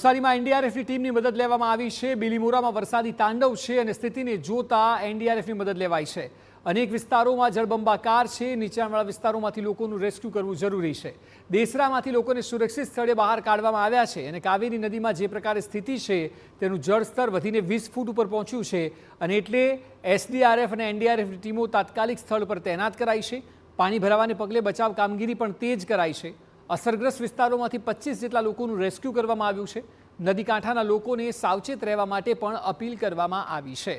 નવસારીમાં એનડીઆરએફની ટીમની મદદ લેવામાં આવી છે। બિલીમોરામાં વરસાદી તાંડવ છે અને સ્થિતિને જોતા એનડીઆરએફની મદદ લેવાઈ છે। અનેક વિસ્તારોમાં જળબંબાકાર છે। નીચાણવાળા વિસ્તારોમાંથી લોકોનું રેસ્ક્યુ કરવું જરૂરી છે। દેસરામાંથી લોકોને સુરક્ષિત સ્થળે બહાર કાઢવામાં આવ્યા છે અને કાવેરી નદીમાં જે પ્રકારે સ્થિતિ છે તેનું જળસ્તર વધીને 20 ફૂટ ઉપર પહોંચ્યું છે અને એટલે એસડીઆરએફ અને એનડીઆરએફની ટીમો તાત્કાલિક સ્થળ પર તૈનાત કરાઈ છે। પાણી ભરાવાને પગલે બચાવ કામગીરી પણ તેજ કરાઈ છે। અસરગ્રસ્ત વિસ્તારોમાંથી 25 જેટલા લોકોનું રેસ્ક્યુ કરવામાં આવ્યું છે। નદી કાંઠાના લોકોને સાવચેત રહેવા માટે પણ અપીલ કરવામાં આવી છે।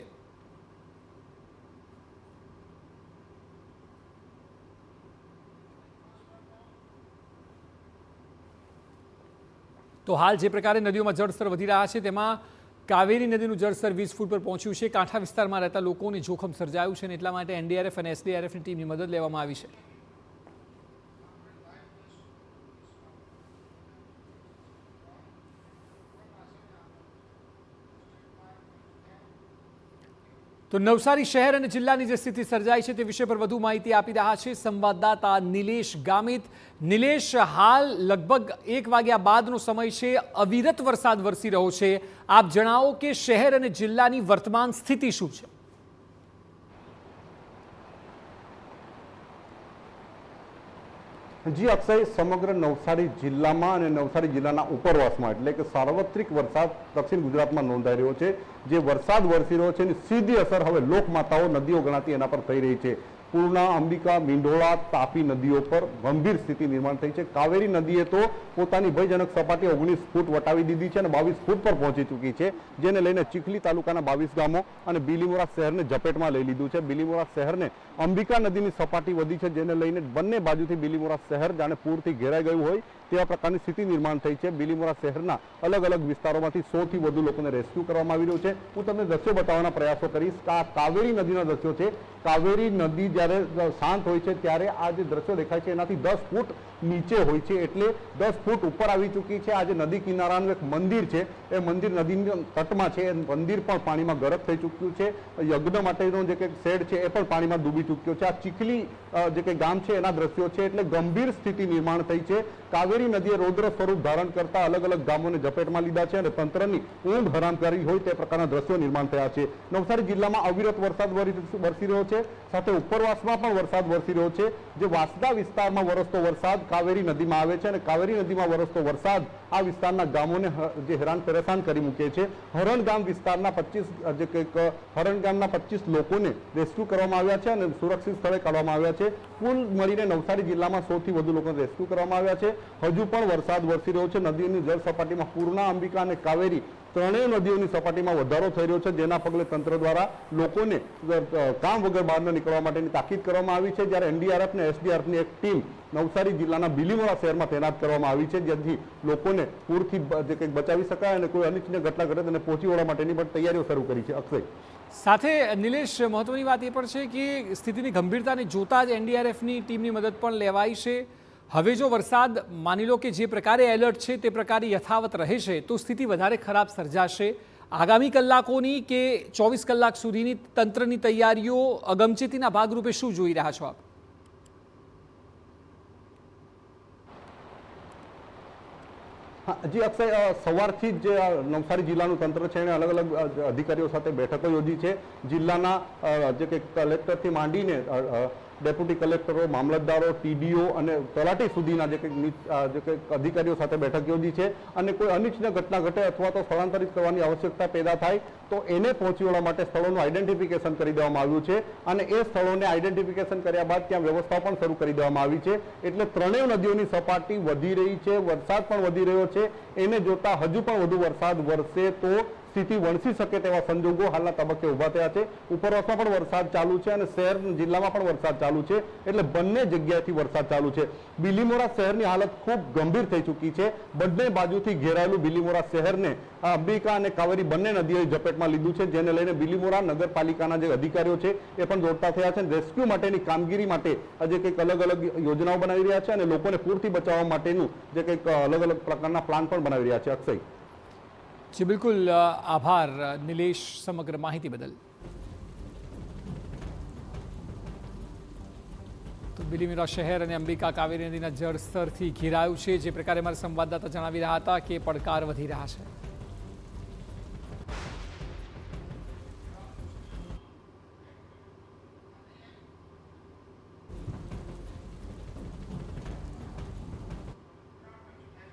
તો હાલ જે પ્રકારે નદીઓમાં જળસ્તર વધી રહ્યા છે તેમાં કાવેરી નદીનું જળસ્તર 20 ફૂટ પર પહોંચ્યું છે। કાંઠા વિસ્તારમાં રહેતા લોકોને જોખમ સર્જાયું છે અને એટલા માટે એનડીઆરએફ અને એસડીઆરએફની ટીમની મદદ લેવામાં આવી છે। તો નવસારી શહેર અને જિલ્લાની જે સ્થિતિ સર્જાઈ છે તે વિષય પર વધુ માહિતી આપી રહ્યા છે સંવાદદાતા નિલેશ ગામિત। નિલેશ, હાલ લગભગ 1 વાગ્યા બાદનો સમય છે, અવિરત વરસાદ વરસી રહ્યો છે। આપ જણાવો કે શહેર અને જિલ્લાની વર્તમાન સ્થિતિ શું છે? જી અક્ષય, સમગ્ર નવસારી જિલ્લામાં અને નવસારી જિલ્લાના ઉપરવાસમાં એટલે કે સાર્વત્રિક વરસાદ દક્ષિણ ગુજરાતમાં નોંધાઈ રહ્યો છે। જે વરસાદ વરસી રહ્યો છે એની સીધી અસર હવે લોકમાતાઓ નદીઓ ગણાતી એના પર થઈ રહી છે। પૂર્ણા, અંબિકા, મીંઢોળા, તાપી નદીઓ પર ગંભીર સ્થિતિ નિર્માણ થઈ છે। કાવેરી નદીએ તો પોતાની ભયજનક સપાટી 19 ફૂટ વટાવી દીધી છે અને 22 ફૂટ પર પહોંચી ચૂકી છે, જેને લઈને ચીખલી તાલુકાના 22 ગામો અને બિલીમોરા શહેરને ઝપેટમાં લઈ લીધું છે। બિલીમોરા શહેરને અંબિકા નદીની સપાટી વધી છે, જેને લઈને બંને બાજુથી બિલીમોરા શહેર જાણે પૂરથી ઘેરાઈ ગયું હોય તેવા પ્રકારની સ્થિતિ નિર્માણ થઈ છે। બિલીમોરા શહેરના અલગ અલગ વિસ્તારોમાંથી 100 થી વધુ લોકોને રેસ્ક્યુ કરવામાં આવી રહ્યું છે। હું તમને દ્રશ્યો બતાવવાના પ્રયાસો કરીશ। આ કાવેરી નદીના દ્રશ્યો છે। કાવેરી નદી જ્યારે શાંત હોય છે ત્યારે આ જે દ્રશ્યો દેખાય છે એનાથી 10 ફૂટ નીચે હોય છે, એટલે 10 ફૂટ ઉપર આવી ચૂકી છે। આ જે નદી કિનારાનું એક મંદિર છે એ મંદિર નદીના તટમાં છે, એ મંદિર પણ પાણીમાં ગરક થઈ ચૂક્યું છે। યજ્ઞ માટેનો જે કંઈક શેડ છે એ પણ પાણીમાં ડૂબી ચૂક્યો છે। આ ચીખલી જે કંઈ ગામ છે એના દ્રશ્યો છે, એટલે ગંભીર સ્થિતિ નિર્માણ થઈ છે। કાવેરી નદીએ રૌદ્ર સ્વરૂપ ધારણ કરતા અલગ અલગ ગામોને ઝપેટમાં લીધા છે અને તંત્રની ઊંઘ હરામ કરી હોય તે પ્રકારના દ્રશ્યો નિર્માણ થયા છે। નવસારી જિલ્લામાં અવિરત વરસાદ વરસી રહ્યો છે, સાથે ઉપરવાસમાં પણ વરસાદ વરસી રહ્યો છે। જે વાસદા વિસ્તારમાં વરસતો વરસાદ કાવેરી નદીમાં આવે છે અને કાવેરી નદીમાં વરસતો વરસાદ આ વિસ્તારના ગામોને જે હેરાન પરેશાન કરી મૂકે છે। હરણગામ વિસ્તારના 25 લોકોને રેસ્ક્યુ કરવામાં આવ્યા છે અને સુરક્ષિત સ્થળે કાઢવામાં આવ્યા છે। કુલ મળીને નવસારી જિલ્લામાં 100 થી વધુ લોકોને રેસ્ક્યુ કરવામાં આવ્યા છે। હજુ પણ વરસાદ વરસી રહ્યો છે। નદીની જળ સપાટીમાં પૂર્ણા, અંબિકા અને કાવેરી ત્રણેય નદીઓની સપાટીમાં વધારો થઈ રહ્યો છે, જેના પગલે તંત્ર દ્વારા લોકોને કામ વગર બહાર ન નીકળવા માટેની તાકીદ કરવામાં આવી છે। જ્યારે એનડીઆરએફ અને એસડીઆરએફની એક ટીમ નવસારી જિલ્લાના બિલીમોરા શહેરમાં તૈનાત કરવામાં આવી છે, જેથી લોકોને પૂરથી જે કંઈક બચાવી શકાય અને કોઈ અનિચ્છનીય ઘટના ઘટે તેને પહોંચી વળવા માટેની પણ તૈયારીઓ શરૂ કરી છે। અક્ષય, સાથે નિલેશ, મહત્વની વાત એ પણ છે કે સ્થિતિની ગંભીરતાને જોતા જ એનડીઆરએફની ટીમની મદદ પણ લેવાઈ છે। હવે જો વરસાદ માની લો કે જે પ્રકારે એલર્ટ છે તે પ્રકારે યથાવત રહે છે તો સ્થિતિ વધારે ખરાબ સર્જાશે। આગામી કલાકોની કે 24 કલાક સુધીની તંત્રની તૈયારીઓ અગમચેતીના ભાગરૂપે શું જોઈ રહ્યા છો આપ? જી અક્ષય, સવારથી જ જે નવસારી જિલ્લાનું તંત્ર છે એને અલગ અલગ અધિકારીઓ સાથે બેઠકો યોજી છે। જિલ્લાના જે કે કલેક્ટરથી માંડીને ડેપ્યુટી કલેક્ટરો, મામલતદારો, ટીડીઓ અને તલાટી સુધીના જે કંઈક અધિકારીઓ સાથે બેઠક યોજી છે અને કોઈ અનિચ્છનીય ઘટના ઘટે અથવા તો સ્થળાંતરિત કરવાની આવશ્યકતા પેદા થાય તો એને પહોંચી વળવા માટે સ્થળોનું આઈડેન્ટિફિકેશન કરી દેવામાં આવ્યું છે અને એ સ્થળોને આઈડેન્ટિફિકેશન કર્યા બાદ ત્યાં વ્યવસ્થા પણ શરૂ કરી દેવામાં આવી છે। એટલે ત્રણેય નદીઓની સપાટી વધી રહી છે, વરસાદ પણ વધી રહ્યો છે। એને જોતા હજુ પણ વધુ વરસાદ વરસે તો સ્થિતિ વણસી શકે તેવા સંજોગો હાલના તબક્કે ઊભા થયા છે। ઉપરવાસમાં પણ વરસાદ ચાલુ છે અને શહેર જિલ્લામાં પણ વરસાદ ચાલુ છે, એટલે બંને જગ્યાએથી વરસાદ ચાલુ છે। બિલીમોરા શહેરની હાલત ખૂબ ગંભીર થઈ ચૂકી છે। બંને બાજુથી ઘેરાયેલું બિલીમોરા શહેરને અંબિકા અને કાવેરી બંને નદીઓએ ઝપેટમાં લીધું છે, જેને લઈને બિલીમોરા નગરપાલિકાના જે અધિકારીઓ છે એ પણ દોડતા થયા છે। રેસ્ક્યુ માટેની કામગીરી માટે આજે કંઈક અલગ અલગ યોજનાઓ બનાવી રહ્યા છે અને લોકોને પૂરથી બચાવવા માટેનું જે કંઈક અલગ અલગ પ્રકારના પ્લાન પણ બનાવી રહ્યા છે। અક્ષય, જી બિલકુલ, આભાર નિલેશ સમગ્ર માહિતી બદલ। તો બિલીમોરા શહેર અને અંબિકા કાવેરી નદીના જળસ્તરથી ઘેરાયું છે. જે પ્રકારે અમારા સંવાદદાતા જણાવી રહ્યા હતા કે પડકાર વધી રહ્યા છે.